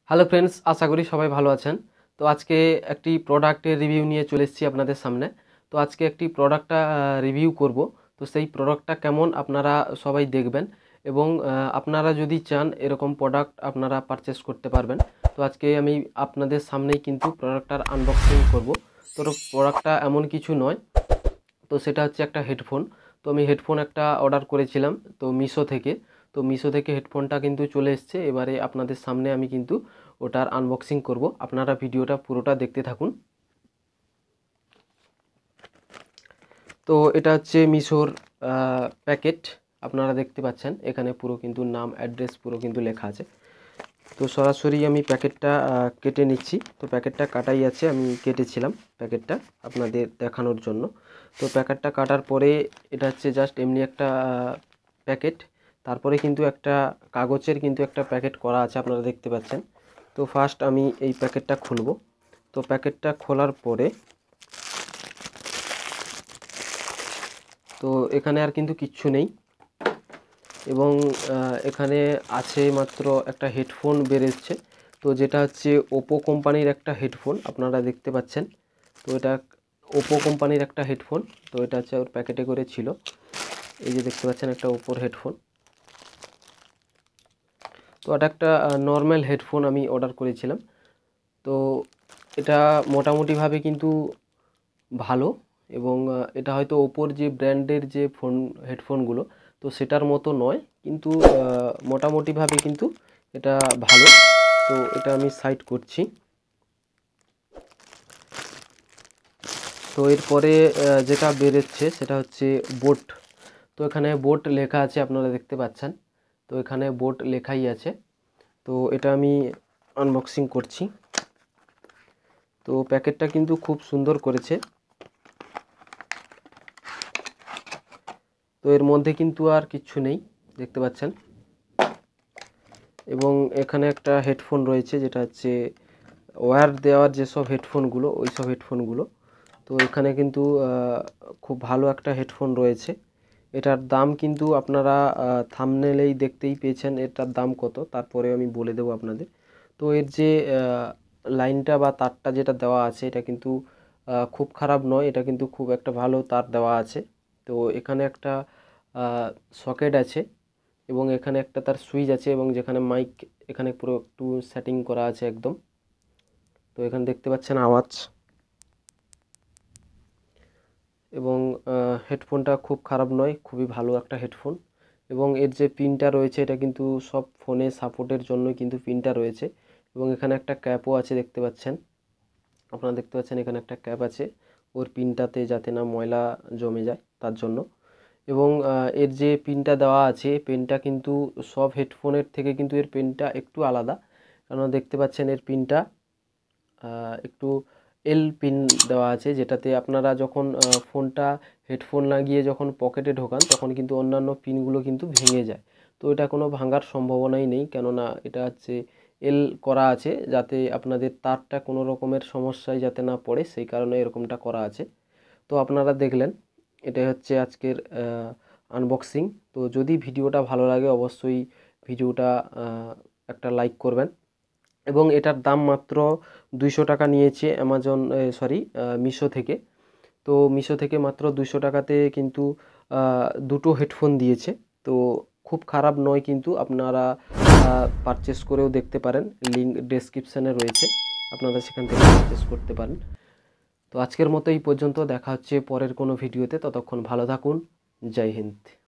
Hello friends, আশা করি সবাই ভালো আছেন। তো আজকে একটি প্রোডাক্টের রিভিউ নিয়ে চলে এসেছি আপনাদের সামনে। তো আজকে একটি প্রোডাক্টটা রিভিউ করব। তো সেই প্রোডাক্টটা কেমন আপনারা সবাই দেখবেন এবং আপনারা যদি চান এরকম প্রোডাক্ট আপনারা পারচেস করতে পারবেন। তো আজকে আমি আপনাদের সামনেই কিন্তু প্রোডাক্টটার আনবক্সিং করব। তো প্রোডাক্টটা এমন কিছু নয়, তো সেটা হচ্ছে একটা হেডফোন। তো আমি হেডফোন একটা অর্ডার করেছিলাম তো মিশো থেকে। তো মিশো থেকে হেডফোনটা কিন্তু চলে এসছে। এবারে আপনাদের সামনে আমি কিন্তু ওটার আনবক্সিং করব। আপনারা ভিডিওটা পুরোটা দেখতে থাকুন। তো এটা হচ্ছে মিশোর প্যাকেট, আপনারা দেখতে পাচ্ছেন এখানে পুরো কিন্তু নাম অ্যাড্রেস পুরো কিন্তু লেখা আছে। তো সরাসরি আমি প্যাকেটটা কেটে নিচ্ছি। তো প্যাকেটটা কাটাই আছে, আমি কেটেছিলাম প্যাকেটটা আপনাদের দেখানোর জন্য। তো প্যাকেটটা কাটার পরে এটা হচ্ছে জাস্ট এমনি একটা প্যাকেট। তারপরে কিন্তু একটা কাগজের কিন্তু একটা প্যাকেট করা আছে, আপনারা দেখতে পাচ্ছেন। তো ফার্স্ট আমি এই প্যাকেটটা খুলব। তো প্যাকেটটা খোলার পরে তো এখানে আর কিন্তু কিচ্ছু নেই এবং এখানে আছে মাত্র একটা হেডফোন বেরোচ্ছে। তো যেটা হচ্ছে ওপো কোম্পানির একটা হেডফোন, আপনারা দেখতে পাচ্ছেন। তো এটা ওপো কোম্পানির একটা হেডফোন। তো এটা হচ্ছে ওর প্যাকেটে করে ছিল, এই যে দেখতে পাচ্ছেন একটা ওপোর হেডফোন। তো এটা একটা নর্মাল হেডফোন আমি অর্ডার করেছিলাম। তো এটা মোটামুটিভাবে কিন্তু ভালো এবং এটা হয়তো ওপোর যে ব্র্যান্ডের যে হেডফোনগুলো তো সেটার মতো নয়, কিন্তু মোটামুটিভাবে কিন্তু এটা ভালো। তো এটা আমি সাইড করছি। তো এরপরে যেটা বেরোচ্ছে সেটা হচ্ছে বোট। তো এখানে বোট লেখা আছে, আপনারা দেখতে পাচ্ছেন। তো এখানে বোট লেখাই আছে। তো এটা আমি আনবক্সিং করছি। তো প্যাকেটটা কিন্তু খুব সুন্দর করেছে। তো এর মধ্যে কিন্তু আর কিচ্ছু নেই, দেখতে পাচ্ছেন। এবং এখানে একটা হেডফোন রয়েছে, যেটা হচ্ছে ওয়্যার দেওয়ার যেসব হেডফোনগুলো ওই সব হেডফোনগুলো। তো এখানে কিন্তু খুব ভালো একটা হেডফোন রয়েছে। এটার দাম কিন্তু আপনারা থাম্বনেলেই দেখতেই পেয়েছেন এটার দাম কত, তারপরে আমি বলে দেবো আপনাদের। তো এর যে লাইনটা বা তারটা যেটা দেওয়া আছে এটা কিন্তু খুব খারাপ নয়, এটা কিন্তু খুব একটা ভালো তার দেওয়া আছে। তো এখানে একটা সকেট আছে এবং এখানে একটা তার সুইচ আছে এবং যেখানে মাইক এখানে পুরো একটু সেটিং করা আছে একদম। তো এখানে দেখতে পাচ্ছেন আওয়াজ। এবং হেডফোনটা খুব খারাপ নয়, খুবই ভালো একটা হেডফোন। এবং এর যে পিনটা রয়েছে এটা কিন্তু সব ফোনে সাপোর্টের জন্য কিন্তু পিনটা রয়েছে। এবং এখানে একটা ক্যাপও আছে, দেখতে পাচ্ছেন। আপনারা দেখতে পাচ্ছেন এখানে একটা ক্যাপ আছে ওর পিনটাতে, যাতে না ময়লা জমে যায় তার জন্য। এবং এর যে পিনটা দেওয়া আছে পেনটা কিন্তু সব হেডফোনের থেকে কিন্তু এর পিনটা একটু আলাদা। কারণ দেখতে পাচ্ছেন এর পিনটা একটু এল পিন দেওয়া আছে, যেটাতে আপনারা যখন ফোনটা হেডফোন লাগিয়ে যখন পকেটে ঢোকান তখন কিন্তু অন্যান্য পিনগুলো কিন্তু ভেঙে যায়। তো এটা কোনো ভাঙার সম্ভাবনাই নেই, কেননা এটা হচ্ছে এল করা আছে, যাতে আপনাদের তারটা কোনো রকমের সমস্যায় যাতে না পড়ে, সেই কারণে এরকমটা করা আছে। তো আপনারা দেখলেন, এটাই হচ্ছে আজকের আনবক্সিং। তো যদি ভিডিওটা ভালো লাগে অবশ্যই ভিডিওটা একটা লাইক করবেন। এবং এটার দাম মাত্র 200 টাকা নিয়েছে মিশো থেকে। তো মিশো থেকে মাত্র 200 টাকাতে কিন্তু দুটো হেডফোন দিয়েছে। তো খুব খারাপ নয়, কিন্তু আপনারা পারচেস করেও দেখতে পারেন, লিঙ্ক ডেসক্রিপশানে রয়েছে, আপনারা সেখান থেকে পারচেস করতে পারেন। তো আজকের মতো এই পর্যন্ত, দেখা হচ্ছে পরের কোনো ভিডিওতে। ততক্ষণ ভালো থাকুন। জয় হিন্দ।